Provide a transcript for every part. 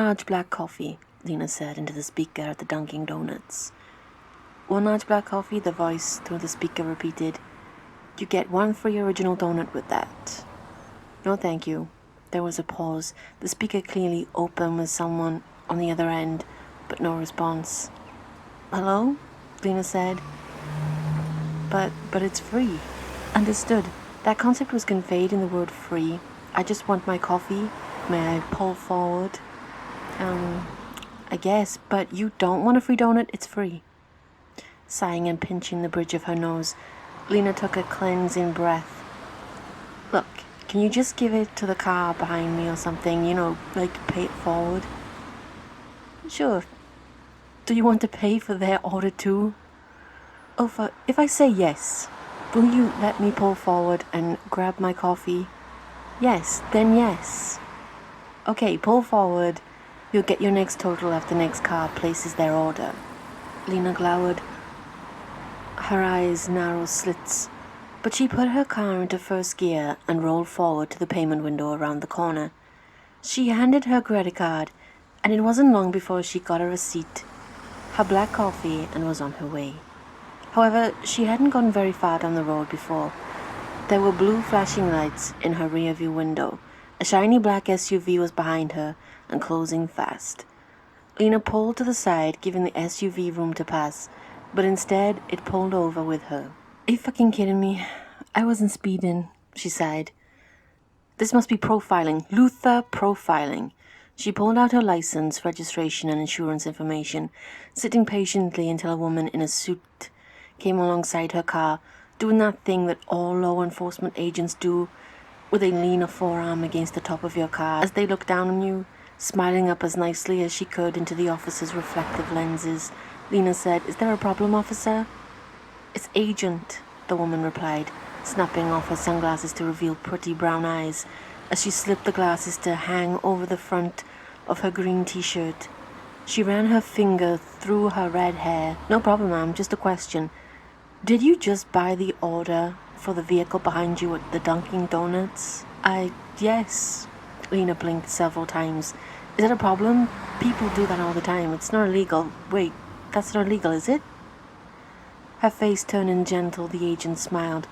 large black coffee, Lena said into the speaker at the Dunkin' Donuts. 1 large black coffee, the voice through the speaker repeated. You get 1 free original donut with that. No, thank you. There was a pause, the speaker clearly open with someone on the other end, but no response. Hello? Lena said. But it's free. Understood. That concept was conveyed in the word free. I just want my coffee. May I pull forward? I guess, but you don't want a free donut? It's free. Sighing and pinching the bridge of her nose, Lena took a cleansing breath. Look, can you just give it to the car behind me or something? Like pay it forward? Sure. Do you want to pay for their order too? Oh, if I say yes, will you let me pull forward and grab my coffee? Yes, then yes. Okay, pull forward. You'll get your next total after the next car places their order. Lena glowered, her eyes narrow slits, but she put her car into first gear and rolled forward to the payment window around the corner. She handed her credit card, and it wasn't long before she got a receipt, her black coffee, and was on her way. However, she hadn't gone very far down the road before. There were blue flashing lights in her rearview window. A shiny black SUV was behind her and closing fast. Lena pulled to the side, giving the SUV room to pass, but instead it pulled over with her. Are you fucking kidding me? I wasn't speeding, she sighed. This must be profiling. Luthor profiling. She pulled out her license, registration, and insurance information, sitting patiently until a woman in a suit came alongside her car, doing that thing that all law enforcement agents do, where they lean a forearm against the top of your car as they look down on you, smiling up as nicely as she could into the officer's reflective lenses. Lena said, Is there a problem, officer? It's Agent, the woman replied, snapping off her sunglasses to reveal pretty brown eyes as she slipped the glasses to hang over the front of her green t-shirt. She ran her finger through her red hair. No problem, ma'am, just a question. Did you just buy the order for the vehicle behind you at the Dunkin' Donuts? Yes. Lena blinked several times. Is that a problem? People do that all the time. It's not illegal. Wait, that's not illegal, is it? Her face turning gentle, the agent smiled.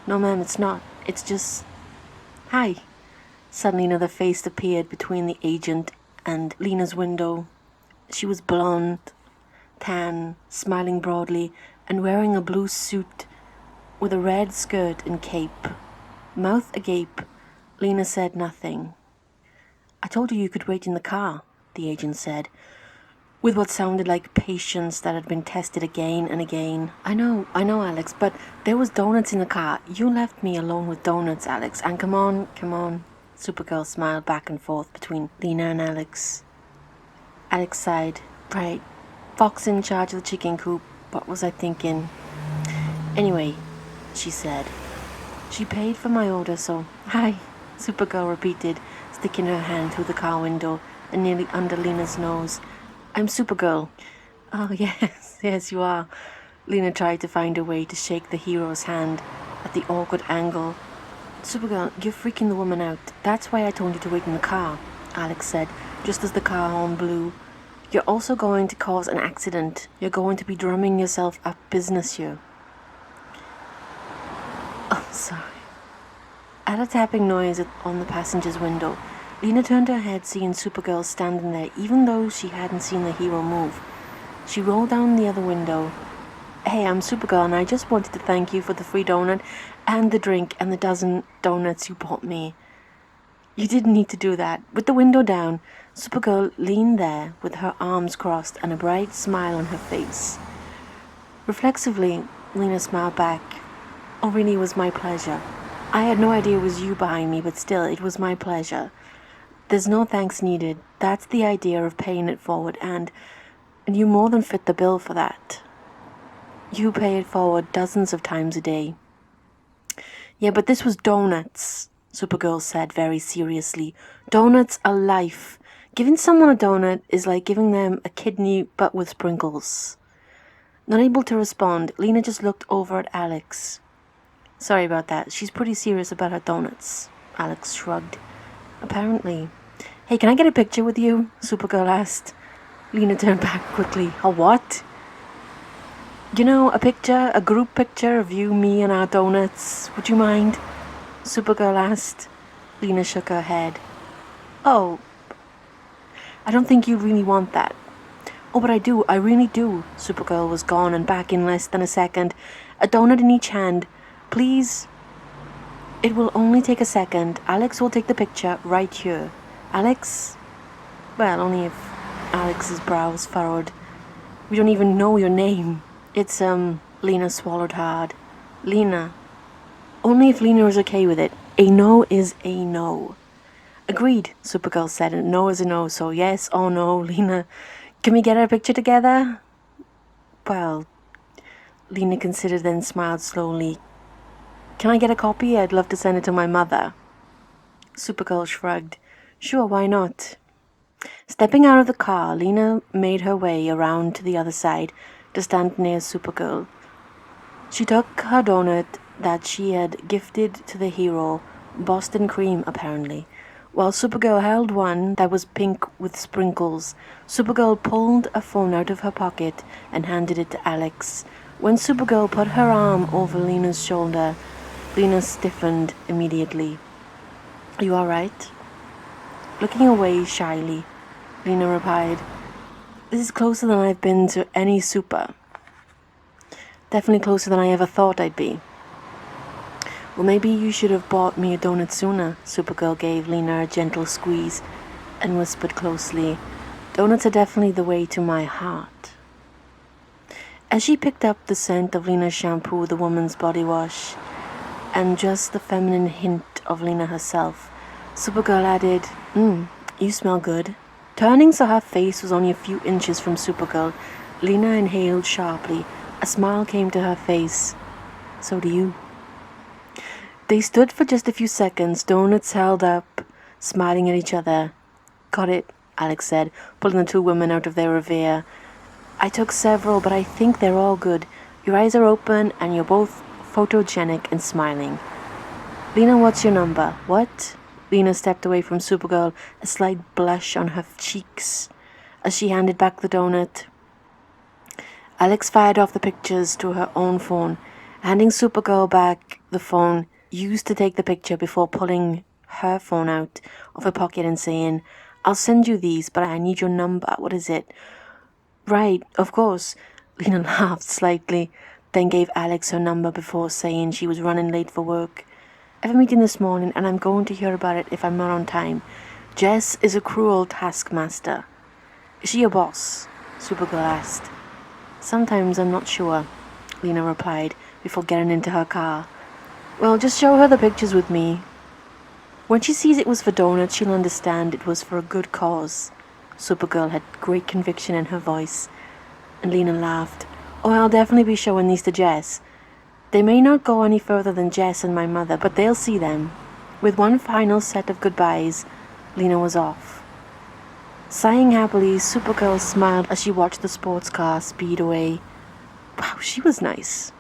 No, ma'am, it's not. It's just... Hi. Suddenly another face appeared between the agent and Lena's window. She was blonde, tan, smiling broadly, and wearing a blue suit with a red skirt and cape. Mouth agape, Lena said nothing. I told you could wait in the car, the agent said, with what sounded like patience that had been tested again and again. I know, Alex, but there was donuts in the car. You left me alone with donuts, Alex, and come on. Supergirl smiled back and forth between Lena and Alex. Alex sighed. Right, Fox in charge of the chicken coop. What was I thinking? Anyway, she said. She paid for my order, so... Hi, Supergirl repeated, sticking her hand through the car window and nearly under Lena's nose. I'm Supergirl. Oh, yes, you are. Lena tried to find a way to shake the hero's hand at the awkward angle. Supergirl, you're freaking the woman out. That's why I told you to wait in the car, Alex said, just as the car horn blew. You're also going to cause an accident. You're going to be drumming yourself up business here. Oh, sorry. At a tapping noise on the passenger's window, Lena turned her head, seeing Supergirl standing there, even though she hadn't seen the hero move. She rolled down the other window. Hey, I'm Supergirl, and I just wanted to thank you for the free donut and the drink and the dozen donuts you bought me. You didn't need to do that. With the window down, Supergirl leaned there with her arms crossed and a bright smile on her face. Reflexively, Lena smiled back. Oh, really, it was my pleasure. I had no idea it was you behind me, but still, it was my pleasure. There's no thanks needed. That's the idea of paying it forward, and you more than fit the bill for that. You pay it forward dozens of times a day. Yeah, but this was donuts, Supergirl said very seriously. Donuts are life. Giving someone a donut is like giving them a kidney but with sprinkles. Not able to respond, Lena just looked over at Alex. Sorry about that. She's pretty serious about her donuts, Alex shrugged. Apparently. Hey, can I get a picture with you? Supergirl asked. Lena turned back quickly. A what? You know, a group picture of you, me, and our donuts. Would you mind? Supergirl asked. Lena shook her head. Oh, I don't think you really want that. Oh, but I really do. Supergirl was gone and back in less than a second. A donut in each hand. Please? It will only take a second. Alex will take the picture right here. Alex? Well, only if Alex's brows furrowed. We don't even know your name. It's, Lena swallowed hard. Lena. Only if Lena is okay with it. A no is a no. Agreed, Supergirl said, and no is a no, so yes or no, Lena. Can we get our picture together? Well, Lena considered, then smiled slowly. Can I get a copy? I'd love to send it to my mother. Supergirl shrugged. Sure, why not? Stepping out of the car, Lena made her way around to the other side to stand near Supergirl. She took her donut that she had gifted to the hero, Boston cream apparently. While Supergirl held one that was pink with sprinkles, Supergirl pulled a phone out of her pocket and handed it to Alex. When Supergirl put her arm over Lena's shoulder, Lena stiffened immediately. Are you all right? Looking away shyly, Lena replied, This is closer than I've been to any super. Definitely closer than I ever thought I'd be. Well, maybe you should have bought me a donut sooner. Supergirl gave Lena a gentle squeeze and whispered closely, Donuts are definitely the way to my heart. As she picked up the scent of Lena's shampoo, the woman's body wash, and just the feminine hint of Lena herself, Supergirl added, You smell good. Turning so her face was only a few inches from Supergirl, Lena inhaled sharply. A smile came to her face. So do you. They stood for just a few seconds, donuts held up, smiling at each other. Got it, Alex said, pulling the two women out of their reverie. I took several, but I think they're all good. Your eyes are open, and you're both photogenic and smiling. Lena, what's your number? What? Lena stepped away from Supergirl, a slight blush on her cheeks, as she handed back the donut. Alex fired off the pictures to her own phone, handing Supergirl back the phone used to take the picture before pulling her phone out of her pocket and saying, I'll send you these, but I need your number. What is it? Right, of course. Lena laughed slightly, then gave Alex her number before saying she was running late for work. I have a meeting this morning, and I'm going to hear about it if I'm not on time. Jess is a cruel taskmaster. Is she your boss? Supergirl asked. Sometimes I'm not sure, Lena replied before getting into her car. Well, just show her the pictures with me. When she sees it was for donuts, she'll understand it was for a good cause. Supergirl had great conviction in her voice, and Lena laughed. Oh, I'll definitely be showing these to Jess. They may not go any further than Jess and my mother, but they'll see them. With one final set of goodbyes, Lena was off. Sighing happily, Supergirl smiled as she watched the sports car speed away. Wow, she was nice.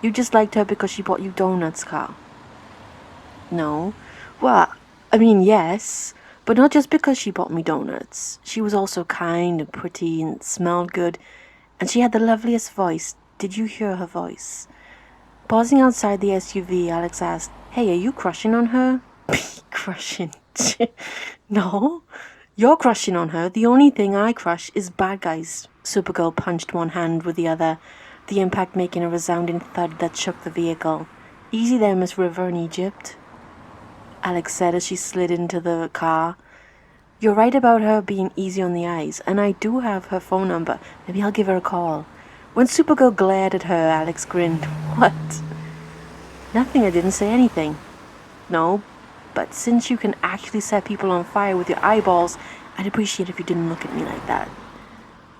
You just liked her because she bought you donuts, Carl. No. Well, I mean, yes, but not just because she bought me donuts. She was also kind and pretty and smelled good, and she had the loveliest voice. Did you hear her voice? Pausing outside the SUV, Alex asked, Hey, are you crushing on her? Crushing? No. You're crushing on her. The only thing I crush is bad guys. Supergirl punched one hand with the other, the impact making a resounding thud that shook the vehicle. Easy there, Miss River in Egypt, Alex said as she slid into the car. You're right about her being easy on the eyes, and I do have her phone number. Maybe I'll give her a call. When Supergirl glared at her, Alex grinned. What? Nothing, I didn't say anything. No, but since you can actually set people on fire with your eyeballs, I'd appreciate if you didn't look at me like that.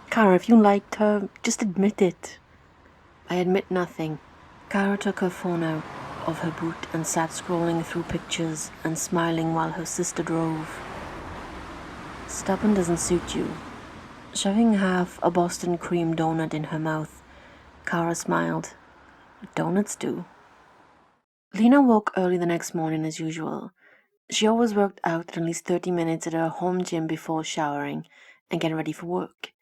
Kara, if you liked her, just admit it. I admit nothing. Kara took her phone out of her boot and sat scrolling through pictures and smiling while her sister drove. Stubborn doesn't suit you. Shoving half a Boston cream donut in her mouth, Kara smiled. Donuts do. Lena woke early the next morning as usual. She always worked out at least 30 minutes at her home gym before showering and getting ready for work.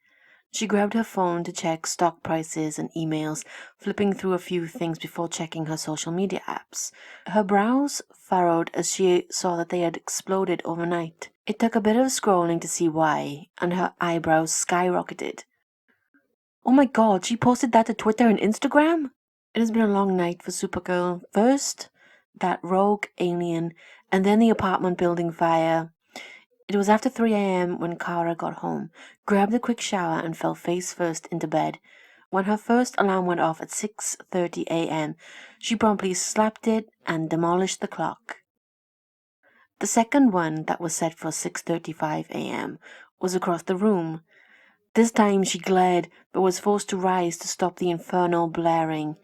She grabbed her phone to check stock prices and emails, flipping through a few things before checking her social media apps. Her brows furrowed as she saw that they had exploded overnight. It took a bit of scrolling to see why, and her eyebrows skyrocketed. Oh my god, she posted that to Twitter and Instagram? It has been a long night for Supergirl. First, that rogue alien, and then the apartment building fire. It was after 3 a.m. when Kara got home, grabbed a quick shower, and fell face first into bed. When her first alarm went off at 6:30 a.m., she promptly slapped it and demolished the clock. The second one, that was set for 6:35 a.m., was across the room. This time she glared, but was forced to rise to stop the infernal blaring.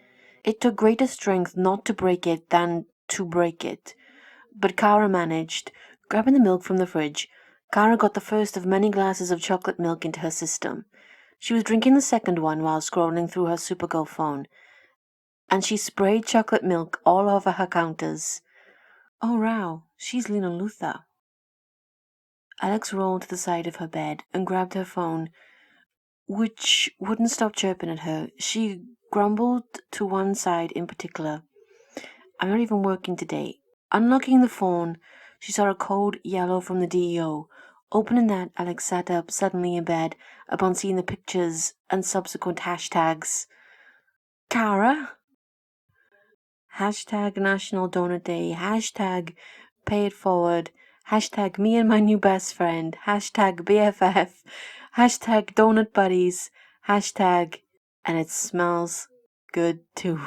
It took greater strength not to break it than to break it. But Kara managed. Grabbing the milk from the fridge, Kara got the first of many glasses of chocolate milk into her system. She was drinking the second one while scrolling through her Supergirl phone, and she sprayed chocolate milk all over her counters. Oh wow, she's Lena Luthor. Alex rolled to the side of her bed and grabbed her phone, which wouldn't stop chirping at her. She grumbled to one side in particular. I'm not even working today. Unlocking the phone, she saw a code yellow from the DEO. Opening that, Alex sat up suddenly in bed upon seeing the pictures and subsequent hashtags. Kara? Hashtag National Donut Day. Hashtag Pay It Forward. Hashtag Me and My New Best Friend. Hashtag BFF. Hashtag Donut Buddies. Hashtag And It Smells Good Too.